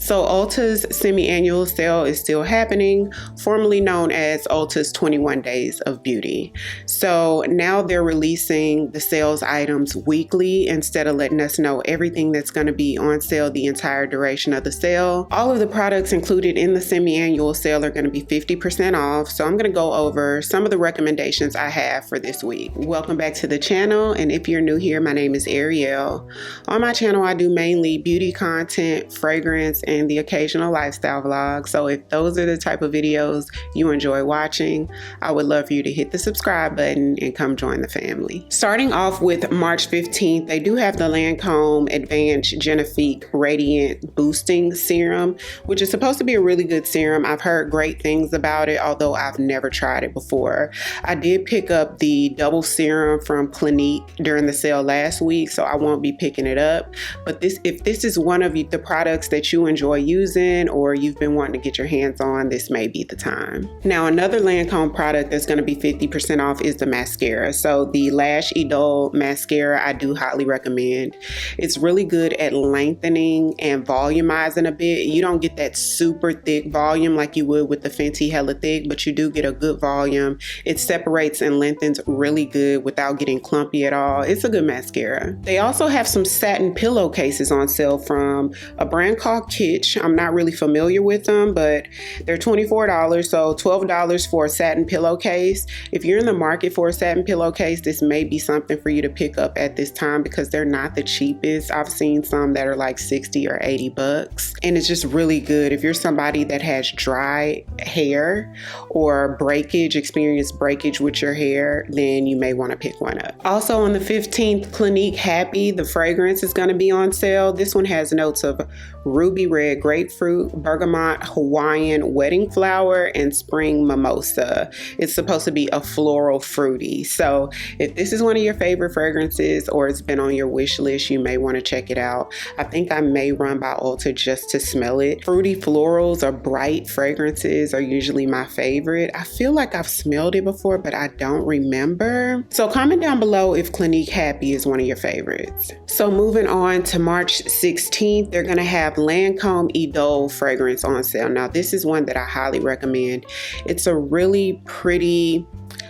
So Ulta's semi-annual sale is still happening, formerly known as Ulta's 21 Days of Beauty. So now they're releasing the sales items weekly instead of letting us know everything that's going to be on sale the entire duration of the sale. All of the products included in the semi-annual sale are going to be 50% off. So I'm going to go over some of the recommendations I have for this week. Welcome back to the channel, and if you're new here, my name is Ariel. On my channel, I do mainly beauty content, fragrance, and the occasional lifestyle vlog. So if those are the type of videos you enjoy watching, I would love for you to hit the subscribe button and come join the family. Starting off with March 15th, they do have the Lancome Advanced Genifique Radiant Boosting Serum, which is supposed to be a really good serum. I've heard great things about it, although I've never tried it before. I did pick up the double serum from Clinique during the sale last week, so I won't be picking it up. But if this is one of the products that you enjoy using or you've been wanting to get your hands on, this may be the time. Now, another Lancome product that's going to be 50% off is the mascara. So the Lash Idole mascara, I do highly recommend. It's really good at lengthening and volumizing a bit. You don't get that super thick volume like you would with the Fenty Hella Thick, but you do get a good volume. It separates and lengthens really good without getting clumpy at all. It's a good mascara. They also have some satin pillowcases on sale from a brand called Kitsch. I'm not really familiar with them, but they're $24, so $12 for a satin pillowcase. If you're in the market for a satin pillowcase, this may be something for you to pick up at this time because they're not the cheapest. I've seen some that are like 60 or 80 bucks, and it's just really good if you're somebody that has dry hair or experienced breakage with your hair, then you may want to pick one up. Also on the 15th, Clinique Happy, the fragrance, is going to be on sale. This one has notes of ruby red grapefruit, bergamot, Hawaiian wedding flower, and spring mimosa. It's supposed to be a floral fruity. So if this is one of your favorite fragrances or it's been on your wish list, you may want to check it out. I think I may run by Ulta just to smell it. Fruity florals or bright fragrances are usually my favorite. I feel like I've smelled it before, but I don't remember. So comment down below if Clinique Happy is one of your favorites. So moving on to March 16th, they're going to have Lancome Idole fragrance on sale. Now this is one that I highly recommend. It's a really pretty,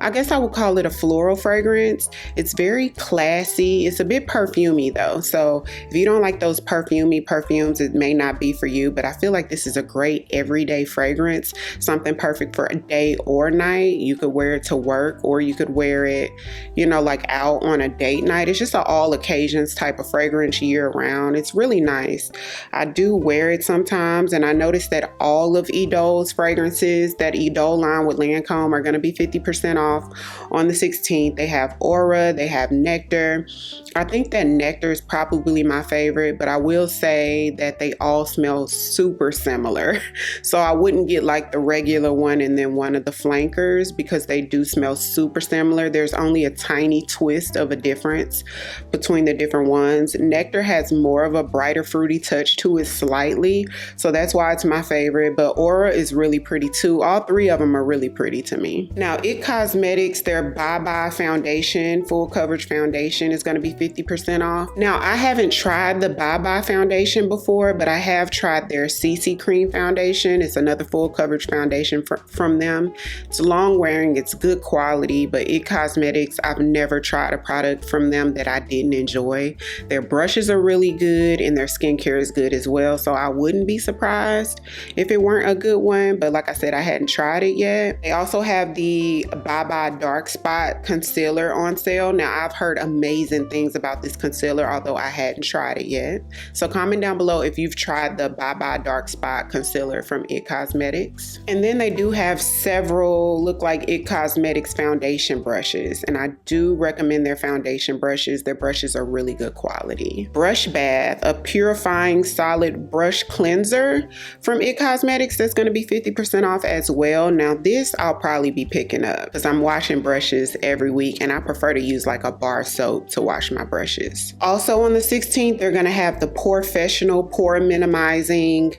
I guess I would call it a floral fragrance. It's very classy. It's a bit perfumey though. So if you don't like those perfumey perfumes, it may not be for you, but I feel like this is a great everyday fragrance. Something perfect for a day or night. You could wear it to work or you could wear it, you know, like out on a date night. It's just an all occasions type of fragrance year round. It's really nice. I do wear it sometimes, and I noticed that all of Idole's fragrances, that Idole line with Lancome, are going to be 50% off on the 16th. They have Aura, they have Nectar. I think that Nectar is probably my favorite, but I will say that they all smell super similar. So I wouldn't get like the regular one and then one of the flankers because they do smell super similar. There's only a tiny twist of a difference between the different ones. Nectar has more of a brighter fruity touch to it slightly, so that's why it's my favorite, but Aura is really pretty too. All three of them are really pretty to me. Now, It Cosmetics, their Bye Bye foundation, full coverage foundation, is going to be 50% off. Now, I haven't tried the Bye Bye foundation before, but I have tried their CC Cream foundation. It's another full coverage foundation from them. It's long wearing, it's good quality, but It Cosmetics, I've never tried a product from them that I didn't enjoy. Their brushes are really good and their skincare is good as well, so I wouldn't be surprised if it weren't a good one, but like I said, I hadn't tried it yet. They also have the Bye Bye Dark Spot Concealer on sale. Now, I've heard amazing things about this concealer, although I hadn't tried it yet. So comment down below if you've tried the Bye Bye Dark Spot Concealer from It Cosmetics. And then they do have several look like It Cosmetics foundation brushes, and I do recommend their foundation brushes. Their brushes are really good quality. Brush Bath, a purifying solid brush cleanser from It Cosmetics, that's going to be 50% off as well. Now this I'll probably be picking up because I'm washing brushes every week and I prefer to use like a bar soap to wash my brushes. Also on the 16th, they're going to have the Porefessional Pore Minimizing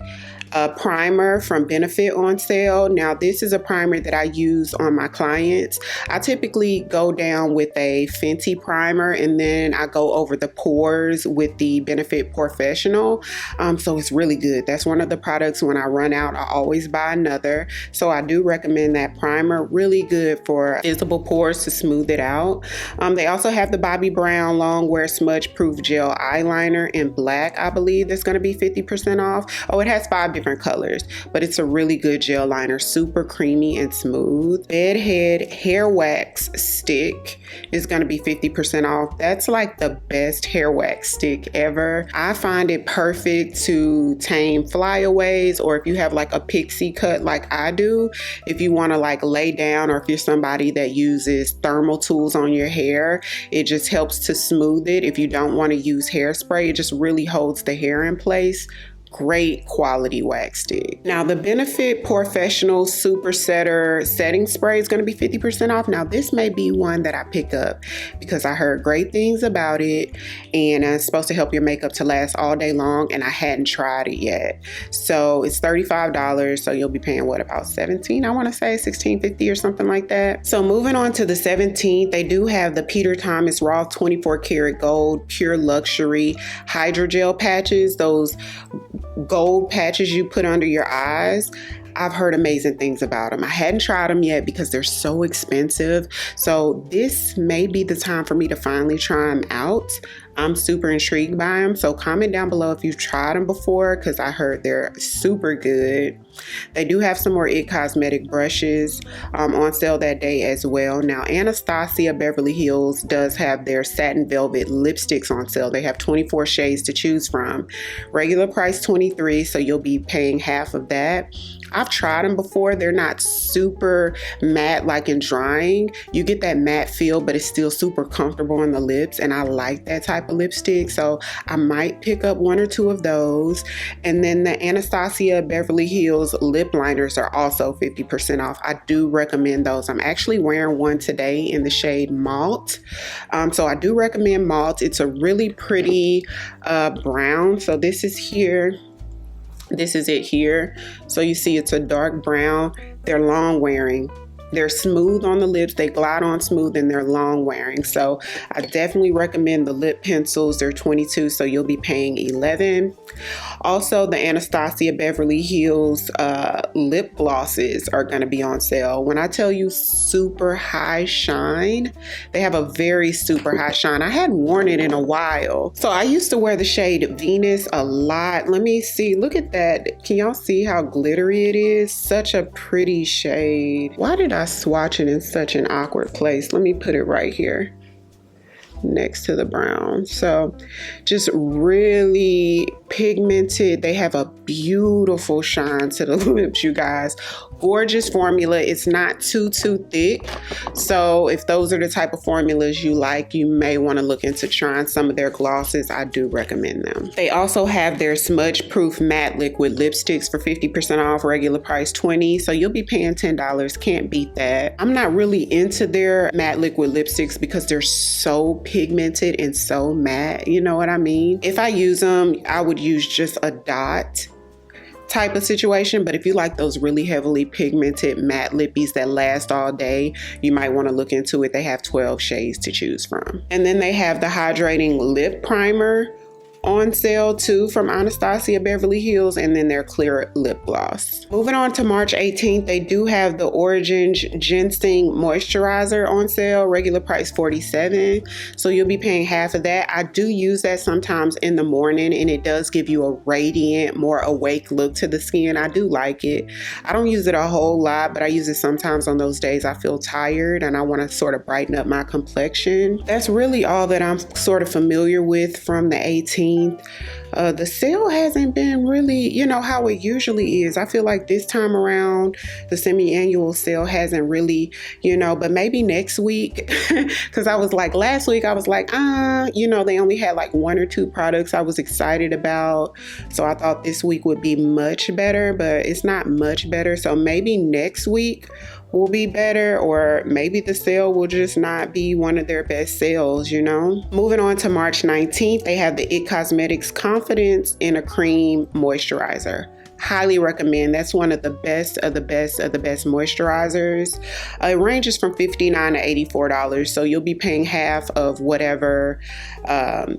a primer from Benefit on sale. Now this is a primer that I use on my clients. I typically go down with a Fenty primer and then I go over the pores with the Benefit Porefessional. So it's really good. That's one of the products when I run out, I always buy another. So I do recommend that primer. Really good for visible pores to smooth it out. They also have the Bobbi Brown Long Wear Smudge Proof Gel Eyeliner in black, I believe that's going to be 50% off. Oh, it has 5 different colors, but it's a really good gel liner, super creamy and smooth. Bedhead Hair Wax Stick is going to be 50% off. That's like the best hair wax stick ever. I find it perfect to tame flyaways, or if you have like a pixie cut like I do, if you want to like lay down, or if you're somebody that uses thermal tools on your hair, it just helps to smooth it. If you don't want to use hairspray, it just really holds the hair in place. Great quality wax stick. Now the Benefit Porefessional Super Setter Setting Spray is going to be 50% off. Now this may be one that I pick up because I heard great things about it, and it's supposed to help your makeup to last all day long, and I hadn't tried it yet. So it's $35, so you'll be paying what, about $17? I want to say $16.50 or something like that. So moving on to the 17th, they do have the Peter Thomas Roth 24 karat gold pure luxury hydrogel patches, those gold patches you put under your eyes. I've heard amazing things about them. I hadn't tried them yet because they're so expensive. So this may be the time for me to finally try them out. I'm super intrigued by them. So comment down below if you've tried them before, because I heard they're super good. They do have some more IT Cosmetic brushes on sale that day as well. Now Anastasia Beverly Hills does have their satin velvet lipsticks on sale. They have 24 shades to choose from. Regular price $23, so you'll be paying half of that. I've tried them before. They're not super matte like in drying. You get that matte feel, but it's still super comfortable on the lips, and I like that type of lipstick, so I might pick up 1 or 2 of those. And then the Anastasia Beverly Hills lip liners are also 50% off. I do recommend those. I'm actually wearing one today in the shade Malt. So I do recommend Malt. It's a really pretty brown. So this is here. This is it here. So you see it's a dark brown. They're long wearing. They're smooth on the lips. They glide on smooth, and they're long wearing. So I definitely recommend the lip pencils. They're $22, so you'll be paying $11. Also, the Anastasia Beverly Hills lip glosses are going to be on sale. When I tell you super high shine, they have a very super high shine. I hadn't worn it in a while. So I used to wear the shade Venus a lot. Let me see. Look at that. Can y'all see how glittery it is? Such a pretty shade. Why did I swatch it in such an awkward place? Let me put it right here next to the brown. So just really pigmented. They have a beautiful shine to the lips, you guys. Gorgeous formula. It's not too thick. So if those are the type of formulas you like, you may want to look into trying some of their glosses. I do recommend them. They also have their smudge proof matte liquid lipsticks for 50% off, regular price $20. So you'll be paying $10. Can't beat that. I'm not really into their matte liquid lipsticks because they're so pigmented and so matte. You know what I mean? If I use them, I would use just a dot type of situation, but if you like those really heavily pigmented matte lippies that last all day, you might want to look into it. They have 12 shades to choose from. And then they have the hydrating lip primer on sale too from Anastasia Beverly Hills, and then their clear lip gloss. Moving on to March 18th, they do have the Origin Ginseng Moisturizer on sale, regular price $47. So you'll be paying half of that. I do use that sometimes in the morning, and it does give you a radiant, more awake look to the skin. I do like it. I don't use it a whole lot, but I use it sometimes on those days I feel tired and I want to sort of brighten up my complexion. That's really all that I'm sort of familiar with from the 18th. The sale hasn't been really, you know, how it usually is. I feel like this time around, the semi-annual sale hasn't really, you know, but maybe next week, because I was like, last week, I was like, you know, they only had like 1 or 2 products I was excited about. So I thought this week would be much better, but it's not much better. So maybe next week will be better, or maybe the sale will just not be one of their best sales, you know. Moving on to March 19th, they have the IT Cosmetics Confidence in a Cream Moisturizer. Highly recommend. That's one of the best of the best of the best moisturizers. It ranges from $59 to $84, so you'll be paying half of whatever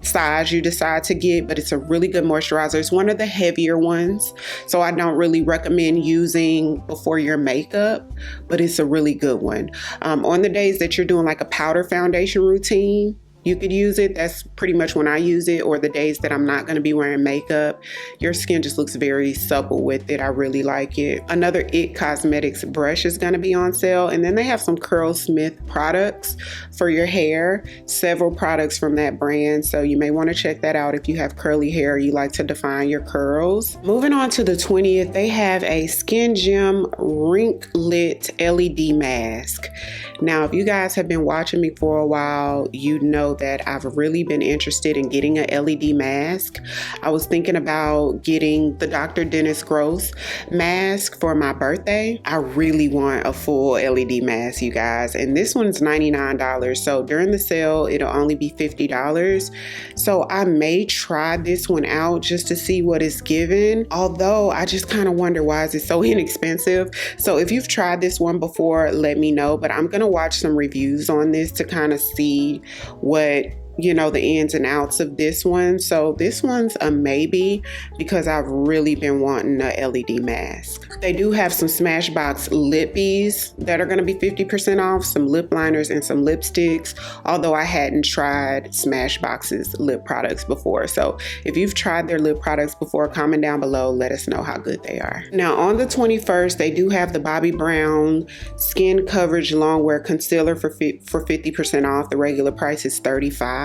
size you decide to get, but it's a really good moisturizer. It's one of the heavier ones, so I don't really recommend using before your makeup, but it's a really good one. On the days that you're doing like a powder foundation routine, you could use it. That's pretty much when I use it, or the days that I'm not going to be wearing makeup. Your skin just looks very supple with it. I really like it. Another IT Cosmetics brush is going to be on sale, and then they have some Curlsmith products for your hair. Several products from that brand, so you may want to check that out if you have curly hair, you like to define your curls. Moving on to the 20th, they have a Skin Gem Rink Lit LED mask. Now, if you guys have been watching me for a while, you know that I've really been interested in getting a LED mask. I was thinking about getting the Dr. Dennis Gross mask for my birthday. I really want a full LED mask, you guys, and this one's $99. So during the sale, it'll only be $50. So I may try this one out just to see what it's given. Although I just kind of wonder, why is it so inexpensive? So if you've tried this one before, let me know, but I'm gonna watch some reviews on this to kind of see what, you know, the ins and outs of this one. So this one's a maybe because I've really been wanting a LED mask. They do have some Smashbox lippies that are going to be 50% off, some lip liners and some lipsticks, although I hadn't tried Smashbox's lip products before. So if you've tried their lip products before, comment down below, let us know how good they are. Now on the 21st, they do have the Bobbi Brown Skin Coverage Longwear Concealer for 50% off. The regular price is $35.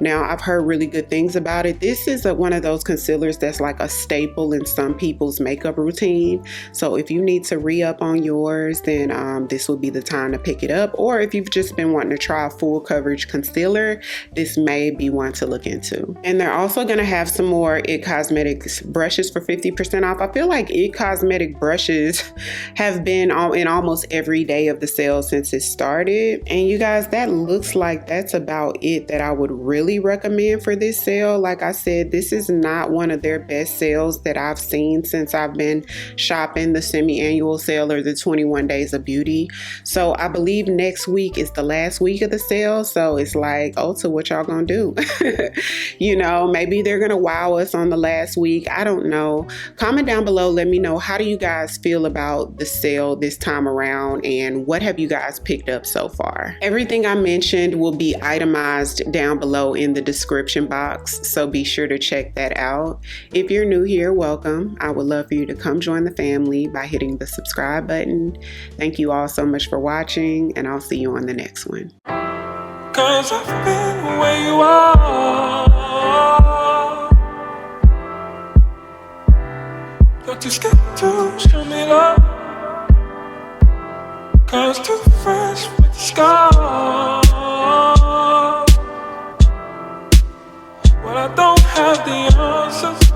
Now, I've heard really good things about it. This is one of those concealers that's like a staple in some people's makeup routine. So if you need to re-up on yours, then this would be the time to pick it up. Or if you've just been wanting to try a full coverage concealer, this may be one to look into. And they're also going to have some more IT Cosmetics brushes for 50% off. I feel like IT Cosmetic brushes have been in almost every day of the sale since it started. And you guys, that looks like that's about it that I would really recommend for this sale. Like I said, this is not one of their best sales that I've seen since I've been shopping the semi-annual sale or the 21 days of beauty. So I believe next week is the last week of the sale. So it's like, Ulta, what y'all gonna do? You know, maybe they're gonna wow us on the last week. I don't know. Comment down below. Let me know, how do you guys feel about the sale this time around, and what have you guys picked up so far? Everything I mentioned will be itemized down below in the description box, so be sure to check that out. If you're new here, welcome. I would love for you to come join the family by hitting the subscribe button. Thank you all so much for watching, and I'll see you on the next one. 'Cause I've been where you are. You're too scared to show me love, 'cause too fresh with the scars. But I don't have the answers.